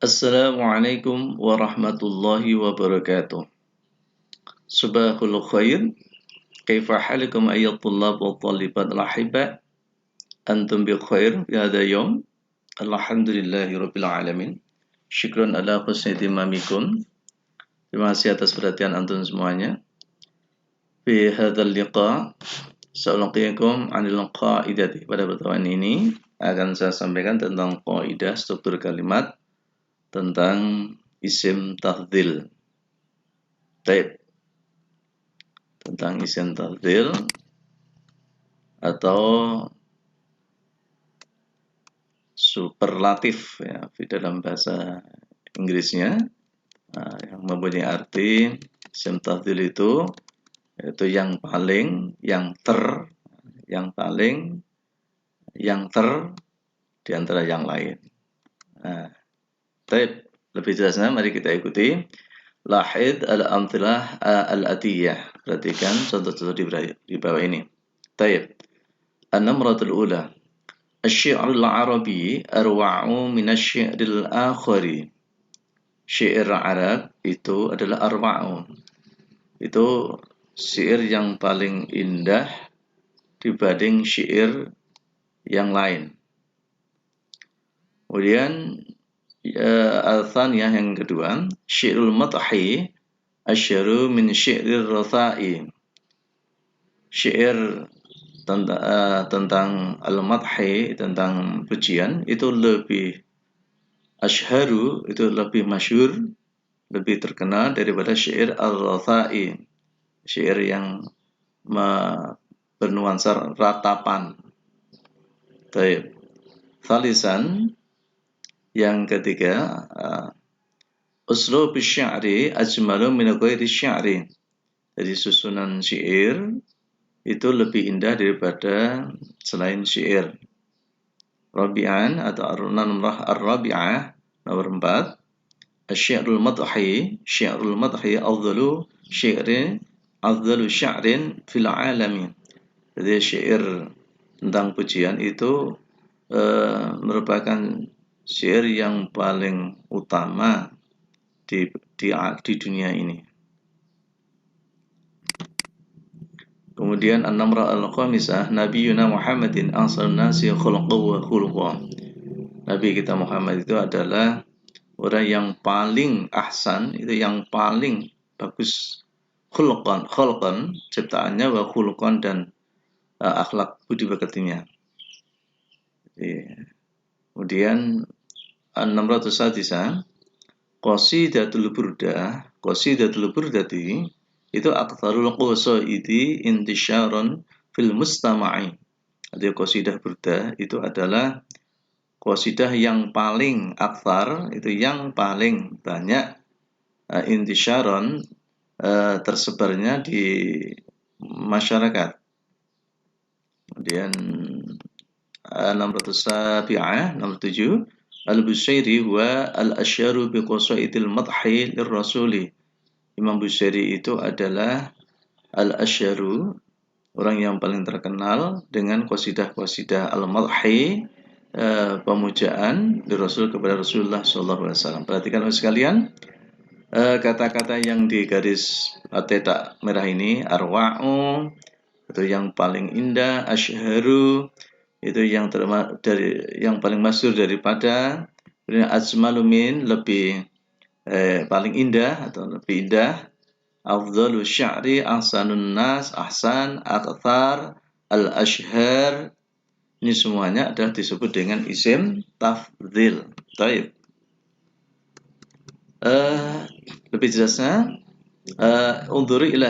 Assalamualaikum warahmatullahi wabarakatuh. Subahul khair. Kaifa halikum ayyat tullab wa talibat al-ahibba? Antum bi khair fi hadha yawm? Alhamdulillahi rabbil alamin. Syukran ala husni timamikum. Terima kasih atas perhatian antum semuanya. Fi hadzal liqa sa'ulaqiyakum 'anil qa'idati. Pada pertemuan ini akan saya sampaikan tentang qaidah struktur kalimat tentang isim tafdhil. Tentang isim tafdhil atau superlatif ya di dalam bahasa Inggrisnya, yang mempunyai arti isim tafdhil itu yaitu yang paling, yang paling, yang di antara yang lain. Lebih jelasnya mari kita ikuti. Lahid al-amthilah al-atiyah. Perhatikan contoh-contoh di bawah ini. An-namratul ula. Asy-syi'rul arabi arwa'u min asy-syi'ril akhari. Syair Arab itu adalah arwa'u. Itu syair yang paling indah dibanding syair yang lain. Kemudian al-thaniyah yang kedua, syi'rul madhi asyharu min syi'rir ratha'i. Syair tentang al-madhi, tentang pujian itu lebih asyharu, itu lebih masyhur, lebih terkenal daripada syair al-ratha'i, syair yang bernuansa ratapan. Thalisan, yang ketiga, uslub syi'ri ajmalu min ghairi syi'ri. Jadi susunan syair itu lebih indah daripada selain syair. Rabi'an atau ar-namrah ar-rabi'ah nomor 4. Asy-syi'rul madhi afdalu syi'rin fil alami. Jadi syair tentang pujian itu merupakan syair yang paling utama di dunia ini. Kemudian an-namrah al-khamisah, Nabiyuna Muhammadin ahsanun nasi khuluqan wa khuluqan. Nabi kita Muhammad itu adalah orang yang paling ahsan, itu yang paling bagus, khuluqan ciptaannya, wa khuluqan dan akhlak budi pekertinya. Kemudian an-namratus-sadisah, qasidatul burdati itu aktsarul qasaidi intisyaron fil mustama'i. Jadi qasidah burdah itu adalah qasidah yang paling aktsar, itu yang paling banyak intisyaron, tersebarnya di masyarakat. Kemudian 607 Al-Busayri wa al-asyaru bi qasaidil madhi lirrasuli. Imam Busayri itu adalah al-asyaru, orang yang paling terkenal dengan qasidah-qasidah al-madhi, pemujaan di Rasul kepada Rasulullah SAW. Perhatikan sekalian, kata-kata yang di garis tetak merah ini, arwa'u itu yang paling indah, asyharu itu yang paling masyhur daripada, kemudian ajmalu min lebih paling indah atau lebih indah, afdalu syi'ri ahsanun nas, ahsan, aktsar, al-ashhar. Ini semuanya adalah disebut dengan isim tafdhil. Lebih jelasnya, unduri ila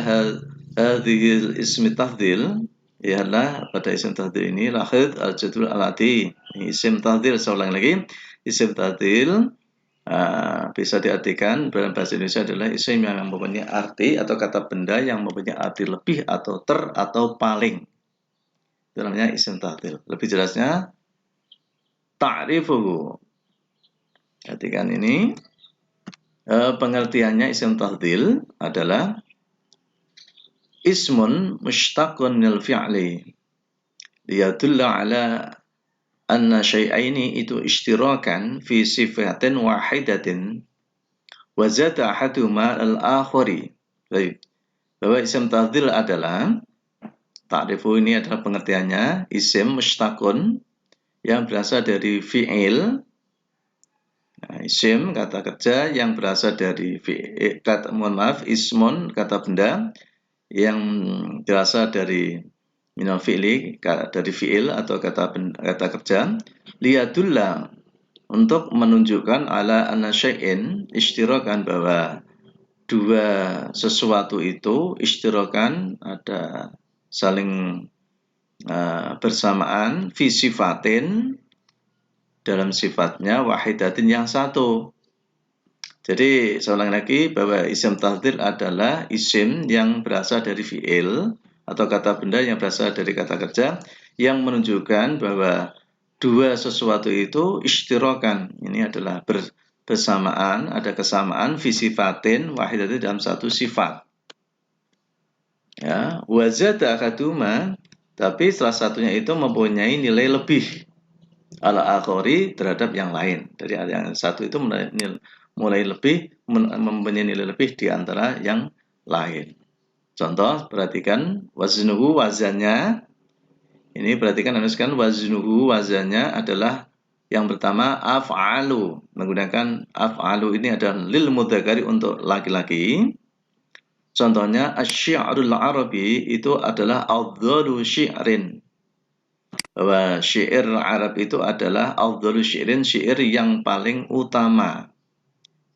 hadhil ismi tafdhil, ialah pada isim tafdhil ini lahid al-jadul al-ati. Isim tafdhil, saya ulang lagi, isim tafdhil bisa diartikan dalam bahasa Indonesia adalah isim yang mempunyai arti atau kata benda yang mempunyai arti lebih atau atau paling. Itu namanya isim tafdhil. Lebih jelasnya, ta'rifuhu. Perhatikan ini, pengertiannya isim tafdhil adalah ismun mushtaqun minal fi'li liyadulla ala anna syai'aini itu ishtirakan fi sifatin wahidatin wa zada ahaduhuma al-akhari. Baik. Bahwa isim tafdhil adalah ta'rifu ini adalah pengertiannya isim mushtaqun yang berasal dari fi'il. Nah, isim kata kerja yang berasal dari ismun kata benda yang berasal dari minal fi'li dari fi'il atau kata kerja liyadulla untuk menunjukkan ala anna syai'in ishtirakan bahwa dua sesuatu itu ishtirakan ada saling bersamaan fi sifatin dalam sifatnya wahidatin yang satu. Jadi saya ulang lagi bahwa isim tafdhil adalah isim yang berasal dari fi'il atau kata benda yang berasal dari kata kerja yang menunjukkan bahwa dua sesuatu itu ishtirakan. Ini adalah bersamaan, ada kesamaan fi sifatin wahidatin dalam satu sifat. Ya, wa zada ahaduhuma, tapi salah satunya itu mempunyai nilai lebih al-akhari terhadap yang lain. Dari yang satu itu mulai lebih mempunyai nilai lebih di antara yang lain. Contoh, perhatikan waznuhu wazannya. Ini perhatikan anuskan waznuhu wazannya adalah yang pertama af'alu. Menggunakan af'alu ini adalah lil mudzakkari untuk laki-laki. Contohnya asy-syi'rul arabi itu adalah afdhalu syi'rin. Bahwa syair Arab itu adalah afdhalu syi'rin, syair yang paling utama.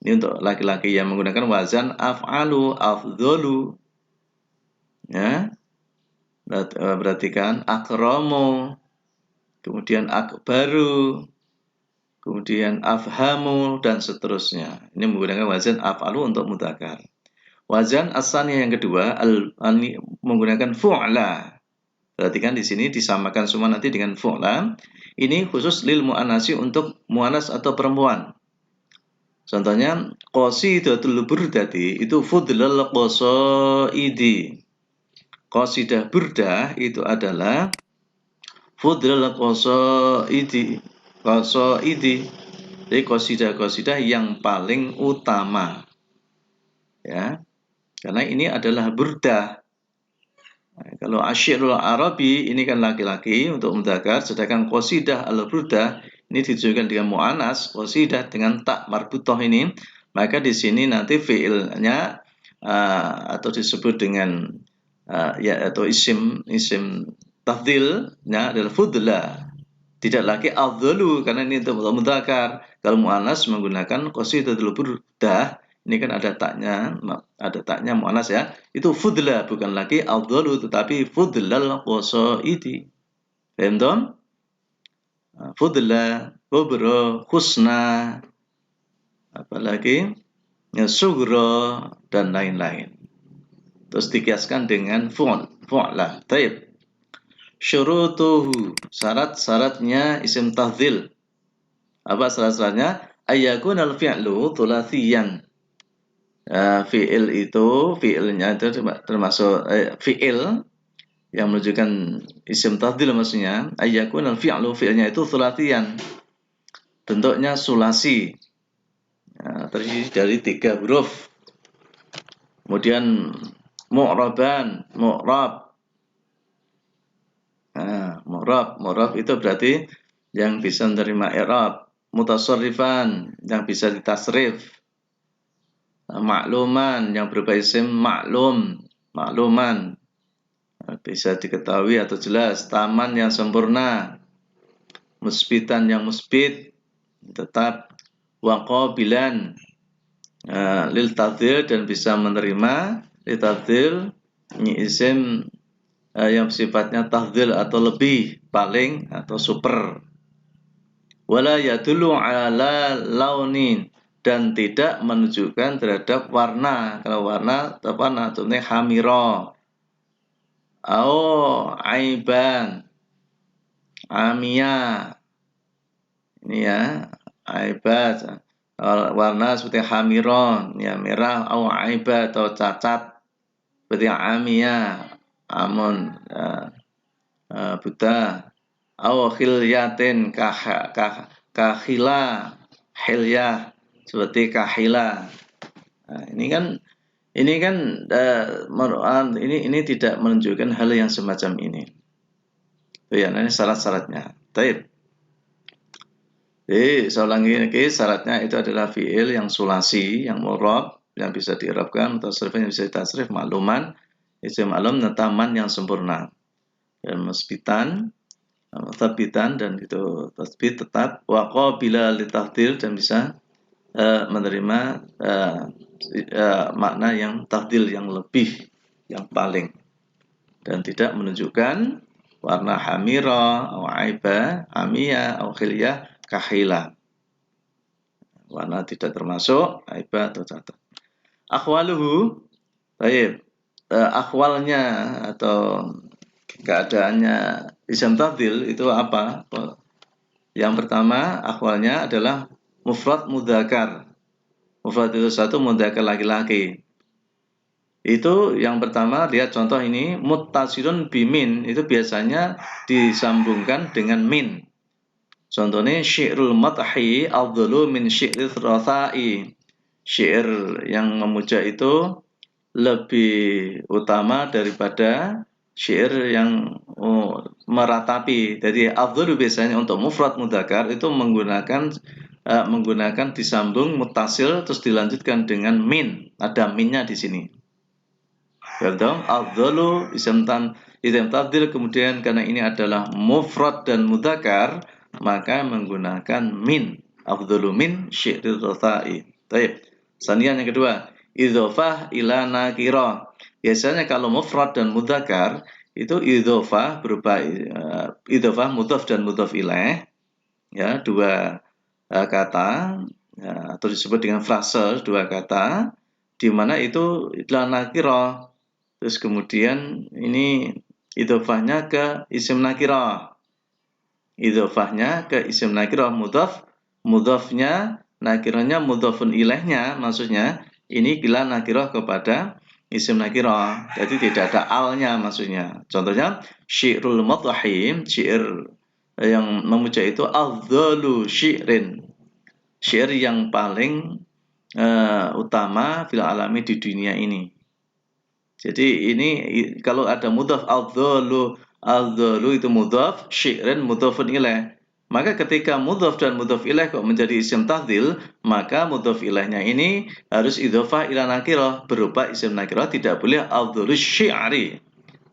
Ini untuk laki-laki yang menggunakan wazan af'alu, afdhalu. Ya. Perhatikan akramu, kemudian akbaru, kemudian afhamu dan seterusnya. Ini menggunakan wazan af'alu untuk mudzakkar. Wazan as-tsani yang kedua menggunakan fu'la. Perhatikan di sini disamakan semua nanti dengan fu'la. Ini khusus lil mu'annasi untuk mu'annas atau perempuan. Contohnya qasidatul burdati itu fudlal qasaidi. Qasidah burdah itu adalah fudlal qasaidi. Jadi qasidah-qasidah yang paling utama. Ya. Karena ini adalah burdah. Nah, kalau asyirul arabi ini kan laki-laki untuk mudzakkar, sedangkan qasidah al-burdah ini ditujukan dengan mu'annas, qasidah dengan tak marbutah ini, maka di sini nanti fi'ilnya atau disebut dengan atau isim tafdhilnya adalah fudla. Tidak lagi afdhalu karena ini untuk mudzakkar. Kalau mu'annas menggunakan qasidatul burdah, ini kan ada taknya mu'annas ya. Itu fudla, bukan lagi afdhalu tetapi fudlal qasaidi. Paham toh? Fudla, kubra, husna, apalagi sughra dan lain-lain. Terus dikiaskan dengan fu'la. Baik. Syurutuhu, syarat-syaratnya isim tafdhil. Apa syarat-syaratnya? Ayyakunal fi'lu thulathiyan. Fi'il itu, fi'ilnya itu termasuk fi'il yang menunjukkan isim tafdhil maksudnya. Ayyakunal fi'lu, fi'ilnya itu thulathiyan. Bentuknya sulasi. Terdiri dari 3 huruf. Kemudian mu'raban, mu'rab. Mu'rab itu berarti yang bisa menerima i'rab. Mutasarrifan yang bisa ditasrif. Makluman yang berupa isim makluman bisa diketahui atau jelas. Taman yang sempurna. Musbitan yang musbit tetap. Waqabilan lil tafdhil dan bisa menerima lil tafdhil ini isim yang sifatnya tafdhil atau lebih, paling atau super. Wala yadullu ala launin dan tidak menunjukkan terhadap warna. Kalau warna apa namanya hamira. Aiban. Amia. Ini ya, aibat. Warna seperti hamiron, ya merah, aibat atau cacat. Seperti amia, amun, buta. Aw khilyatin kahila, hilyah seperti kahila. Nah, ini kan ini tidak menunjukkan hal yang semacam ini. Ya, ini syarat-syaratnya. Baik. Jadi, saya ulangi lagi, syaratnya itu adalah fi'il yang sulasi, yang mu'rab, yang bisa di'rabkan, tasrif yang bisa ditasrif, makluman, isim maklum, taman yang sempurna. Dan musbitan, tabitan, dan itu tasbit tetap, wa qabila litahdir, dan bisa menerima makna yang tahdil, yang lebih, yang paling, dan tidak menunjukkan warna hamira, atau aiba, amiyah, atau khilyah, kahila. Warna tidak termasuk aiba atau catat. Akhwaluhu, baik, akhwalnya atau keadaannya isim tafdhil itu apa? Yang pertama, akhwalnya adalah mufrad mudzakkar. Mufrad itu satu, mudzakkar laki-laki. Itu yang pertama, lihat contoh ini, muttasilun bimin, itu biasanya disambungkan dengan min. Contohnya syi'rul madhi afdalu min syi'ril rathai. Syair yang memuja itu lebih utama daripada syair yang meratapi. Jadi afdalu biasanya untuk mufrad mudzakkar itu menggunakan disambung muttasil terus dilanjutkan dengan min. Ada minnya di sini. Betul? Afdalu isim tafdhil, kemudian karena ini adalah mufrad dan mudzakkar maka menggunakan min. Afdalu min syi'ril rathai. Baik. Sanian yang kedua, idzofah ila nakirah. Biasanya kalau mufrad dan mudzakkar itu idzofah berupa idzofah mudhaf dan mudhaf ilaih, ya, dua kata, ya, atau disebut dengan frase dua kata, di mana itu adalah nakirah. Terus kemudian ini idzofahnya ke isim nakirah. Idzofahnya ke isim nakirah mudhafnya nakirahnya mudhafun ilaihnya, maksudnya ini bila nakirah kepada isim nakirah. Jadi tidak ada alnya maksudnya. Contohnya syi'rul madhi, syair yang memuja itu afdalu syi'rin. Syair yang paling utama fil alami di dunia ini. Jadi ini kalau ada mudhaf afdalu itu mudhaf, syi'rin mudhafun ilaih. Maka ketika mudhaf dan mudhaf ilaih kok menjadi isim tafdhil, maka mudhaf ilaihnya ini harus idhofah ila nakirah, berupa isim nakirah, tidak boleh afdalu syi'ri.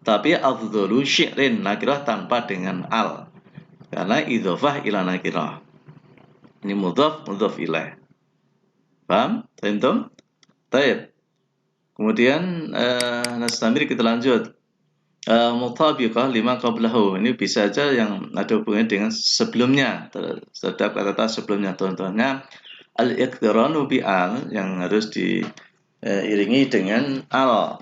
Tapi afdalu syi'rin, nakirah tanpa dengan al. Karena idhofah ila nakirah. Ini mudhaf ilaih. Paham? Tentu? Baik. Kemudian nastamir, kita lanjut. Mutabiqah lima qablahu. Ini bisa saja yang ada hubungannya dengan sebelumnya, terhadap kata-kata sebelumnya. Contohnya al-iqtiranu bi al, yang harus diiringi dengan al.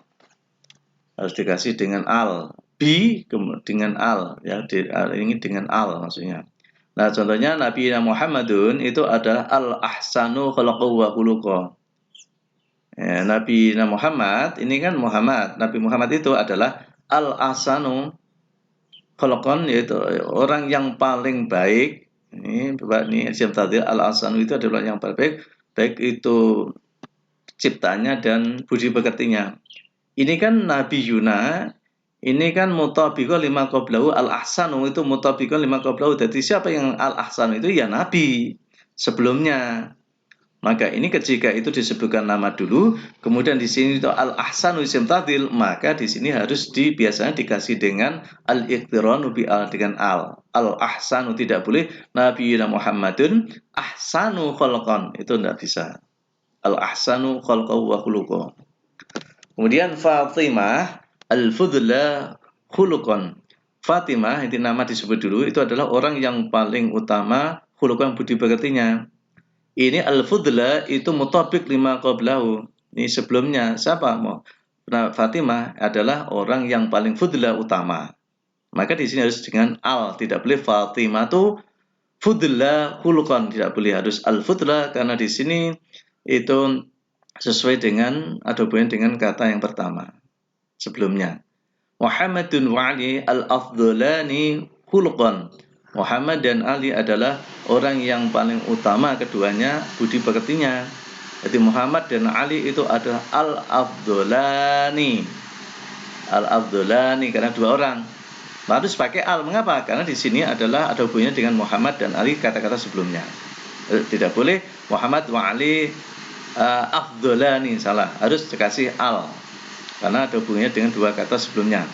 Harus dikasih dengan al. Bi dengan al, ya, diiringi dengan al maksudnya. Nah, contohnya Nabi Muhammadun itu adalah al-ahsanu khalaqahu wa khuluqa. Ya, Nabi Muhammad ini kan Nabi Muhammad itu adalah al-ahsanu khalaqan, yaitu orang yang paling baik. Ini isim tafdhil, al-ahsanu itu adalah yang paling baik, baik itu ciptanya dan budi pekertinya. Ini kan Nabi Yuna, ini kan mutabiqah lima qablahu, al-ahsanu itu mutabiqah lima qablahu. Jadi siapa yang al-ahsanu itu ya Nabi sebelumnya. Maka ini ketika itu disebutkan nama dulu, kemudian di sini itu al-ahsanu isim tafdhil, maka di sini harus biasanya dikasih dengan al-iqtiranu bi al, dengan al. Al-ahsanu tidak boleh Nabiyuna Muhammadun ahsanu khalqan, itu tidak bisa. Al-ahsanu khalqahu wa khuluqahu. Kemudian Fatimah al-fudla khuluqan. Fatimah itu nama disebut dulu, itu adalah orang yang paling utama khuluqan, budi pekertinya. Ini al-fudla itu mutabik lima qablahu. Ini sebelumnya siapa? Fatimah adalah orang yang paling fudla, utama. Maka di sini harus dengan al, tidak boleh Fatimah itu fudla khuluqan, tidak boleh, harus al-fudla, karena di sini itu sesuai dengan ada hubungan dengan kata yang pertama sebelumnya. Muhammadun wa Ali al-afdhalani khuluqan. Muhammad dan Ali adalah orang yang paling utama keduanya budi pekertinya. Jadi Muhammad dan Ali itu adalah al-afdolani. Al-afdolani karena dua orang. Harus pakai al. Mengapa? Karena di sini adalah ada hubungannya dengan Muhammad dan Ali kata-kata sebelumnya. Tidak boleh Muhammad wa Ali afdolani, salah. Harus dikasih al. Karena ada hubungannya dengan dua kata sebelumnya.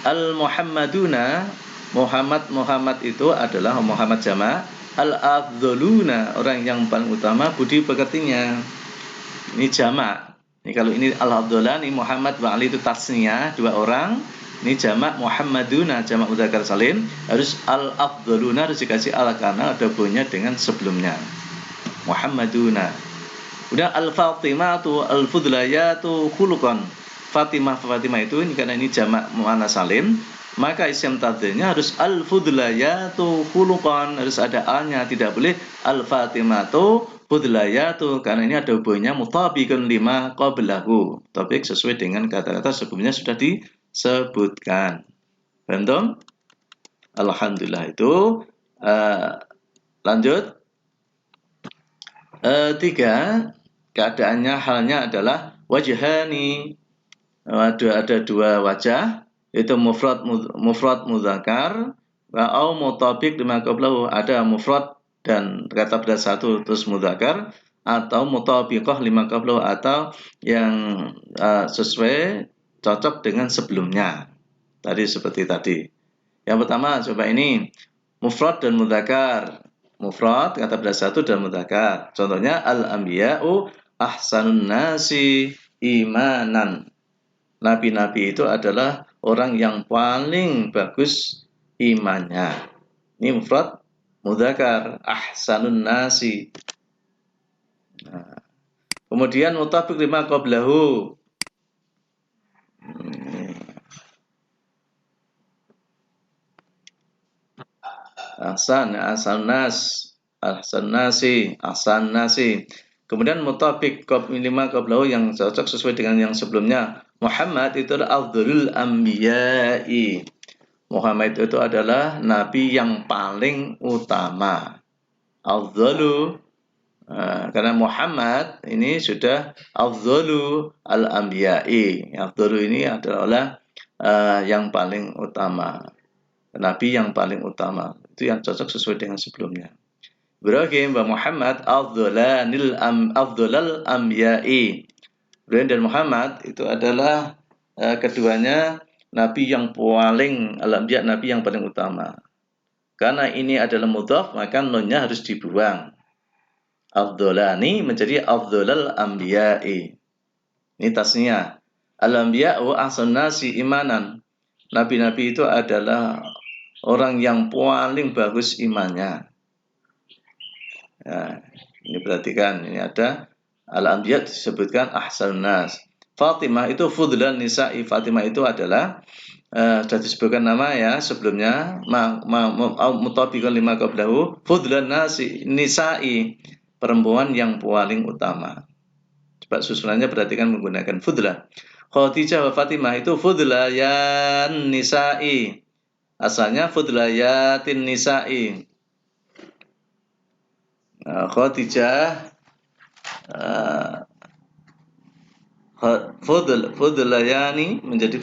Al-Muhammaduna, Muhammad itu adalah Muhammad jama', al-afdoluna, orang yang paling utama budi pekertinya. Ini jama'. Ini kalau ini al-afdolani Muhammad wa Ali itu tasniyah, dua orang. Ini jama' Muhammaduna, jama' mudzakkar salim, harus al-afdoluna harus dikasih al karena ada hubungannya dengan sebelumnya. Muhammaduna. Kemudian al-Fatimatu, al-Fudlayatu khuluqan. Fatimah itu ini karena ini jamak muannas salim, maka isim tafdhilnya harus al-fudlayatu khuluqan, harus ada a-nya, tidak boleh al-fatimatu fudlayatu karena ini ada hubungannya mutabiqun lima qablahu. Topik sesuai dengan kata-kata sebelumnya sudah disebutkan. Paham? Alhamdulillah itu. Lanjut. 3 keadaannya halnya adalah wajhani. Ada dua wajah, yaitu mufrad mudzakkar au mutabiq lima qablahu, ada mufrad dan kata pada satu terus mudzakkar, atau mutabiqah lima qablahu, atau yang sesuai cocok dengan sebelumnya. Tadi seperti tadi. Yang pertama coba ini mufrad dan mudzakkar. Mufrad kata pada satu dan mudzakkar. Contohnya al-anbiya'u ahsanun nasi imanan. Nabi-nabi itu adalah orang yang paling bagus imannya. Ini mufrad mudzakkar, ahsanun nasi. Nah, kemudian mutabiq lima qablahu. Ahsan nasi. Kemudian mutabiq lima qablahu yang cocok sesuai dengan yang sebelumnya. Muhammad itu adalah afdhalul anbiya'i. Muhammad itu adalah nabi yang paling utama. Afdhalu karena Muhammad ini sudah afdhalu al-anbiya'i. Afdhalu ini adalah yang paling utama. Nabi yang paling utama. Itu yang cocok sesuai dengan sebelumnya. Ibrahim wa Muhammad afdhalal anbiya'i. Ibrahim dan Muhammad itu adalah keduanya nabi yang paling al-anbiya, nabi yang paling utama. Karena ini adalah mudhaf, maka nunnya harus dibuang. Afdhalani menjadi afdhalal anbiya'i. Ini tasnya. Al-anbiya'u ahsanun nasi imanan. Nabi-nabi itu adalah orang yang paling bagus imannya. Nah, ini perhatikan, ini ada al-anbiya disebutkan ahsanun nas. Fatimah itu fudlan nisa'i. Fatimah itu adalah sudah disebutkan nama ya sebelumnya, mutabiqan lima qablahu, fudlan nisa'i, perempuan yang paling utama. Coba susunannya perhatikan menggunakan fudlah. Khadijah wa Fatimah itu fudlayan nisa'i. Asalnya fudlayatin nisa'i. Khadijah fudlayani menjadi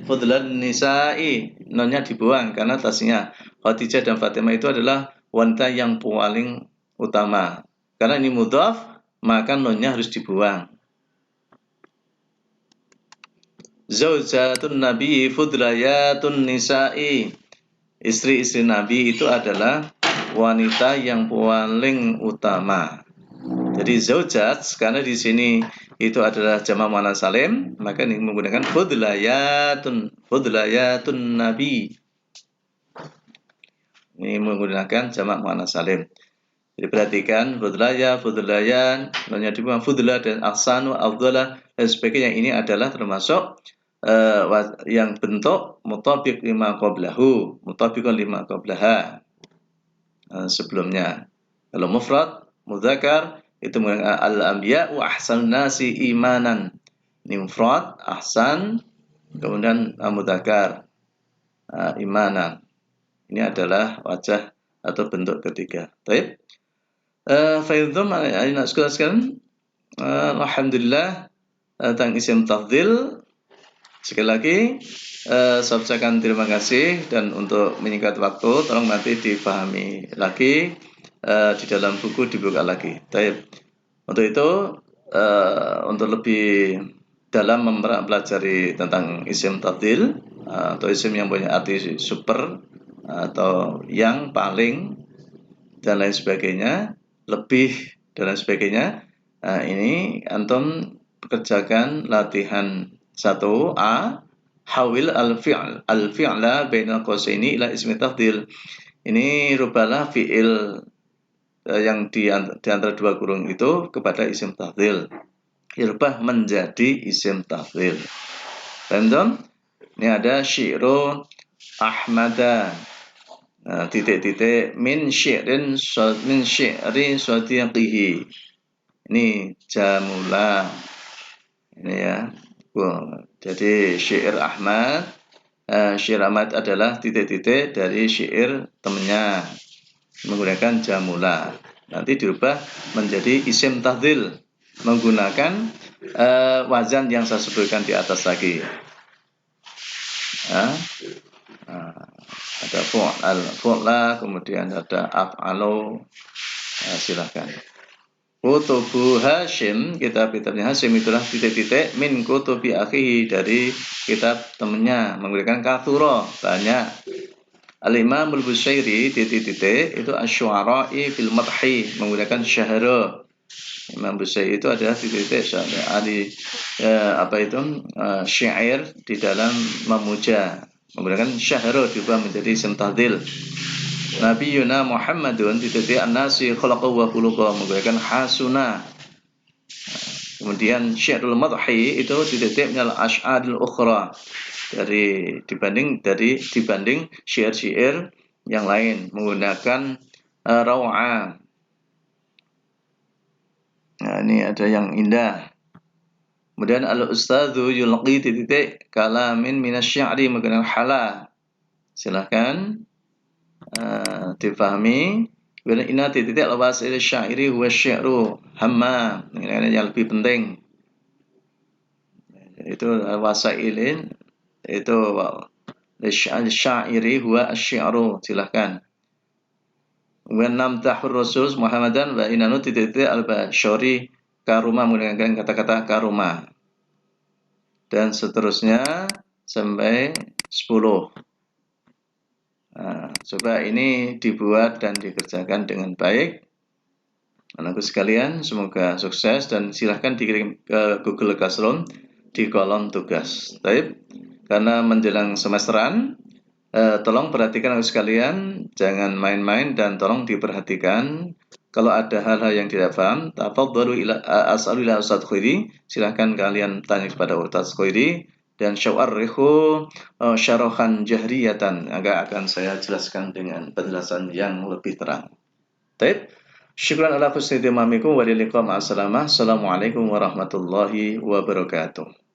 fudlan nisa'i, nonnya dibuang karena tasnya. Khadijah dan Fatimah itu adalah wanita yang paling utama. Karena ini mudhaf, maka nonnya harus dibuang. Zaujatun Nabi fudlayatun nisa'i. Istri-istri Nabi itu adalah wanita yang paling utama. Jadi zaujat karena di sini itu adalah jamak muannas salim, maka ini menggunakan fudlayatun Nabi. Ini menggunakan jamak muannas salim. Jadi perhatikan fudlayan, nonnya dibuang, fudla dan ahsanu, afdhalah dan sebagainya. Ini adalah termasuk yang bentuk mutabiq lima qablahu, mutabiqan lima qablaha sebelumnya. Kalau mufrad mudzakkar itu menggunakan al-anbiya wa ahsanun nasi imanan. Ini mufrad ahsan, kemudian mudzakkar imanan. Ini adalah wajah atau bentuk ketiga. Baik. Faidhum anak sekolah sekalian, alhamdulillah tentang isim tafdhil. Sekali lagi saya ucapkan terima kasih, dan untuk menyingkat waktu tolong nanti dipahami lagi di dalam buku dibuka lagi. Baik. Untuk itu untuk lebih dalam mempelajari tentang isim tafdhil atau isim yang punya arti super atau yang paling dan lain sebagainya, lebih dan lain sebagainya. Ini antum kerjakan latihan 1A, hawil al-fi'la bainal qausaini ila ismi tafdhil. Ini rubahlah fi'il yang di antara dua kurung itu kepada isim tafdhil. Dirubah menjadi isim tafdhil. Paham? Ini ada syi'ru Ahmada. Titik-titik min syi'ri sadiqihi. Ini jamula. Ini ya. Jadi syair Ahmad. Syair Ahmad adalah titik-titik dari syair temannya menggunakan jamula. Nanti dirubah menjadi isim tafdhil menggunakan wazan yang saya sebutkan di atas lagi. Ada fu'la, kemudian ada af'alu. Silakan. Kutubu Hashim, kitab-kitabnya Hashim itulah titik-titik min kutubi akhihi, dari kitab temannya menggunakan kathura, banyak. Al-Imam al-Busayri titik-titik itu asy-syu'ara'i fil madhi menggunakan syahra. Imam Busayri itu adalah titik-titik syair di dalam memuja menggunakan syahra, diubah menjadi isim tafdhil. Nabiyuna Muhammadun titik-titik an-nasi khalaqahu wa khuluqa menggunakan hasuna. Kemudian syairul madhi itu titik-titik minal asy'aril ukhra, dibanding syair-syair yang lain menggunakan raw'a. Nah, ini ada yang indah. Kemudian al-ustadzu yulqi titik kalamin minasy-sya'ri menggunakan hala. Silahkan dipahami. Kemudian inna titik al-wasil syairi huwa syi'ru hamma. Ini yang lebih penting. Itu wasailin itu syairi huwa asy-syi'ru. Silahkan. Kemudian namtahur rasul Muhammadan wa inanu titik al-basyari karuma menggunakan kata-kata karuma. Dan seterusnya sampai 10. Coba ini dibuat dan dikerjakan dengan baik. Anakku sekalian, semoga sukses dan silahkan dikirim ke Google Classroom di kolom tugas. Baik, karena menjelang semesteran, tolong perhatikan anakku sekalian, jangan main-main dan tolong diperhatikan. Kalau ada hal-hal yang tidak paham, tafadhalu as'alu ila Ustaz Khairi, silahkan kalian tanya kepada Ustaz Khairi, dan syau'arrihu syarahan jahriyatan, agar akan saya jelaskan dengan penjelasan yang lebih terang. Baik, syukran ala husni timamikum wa liqa ma'assalamah. Assalamualaikum warahmatullahi wabarakatuh.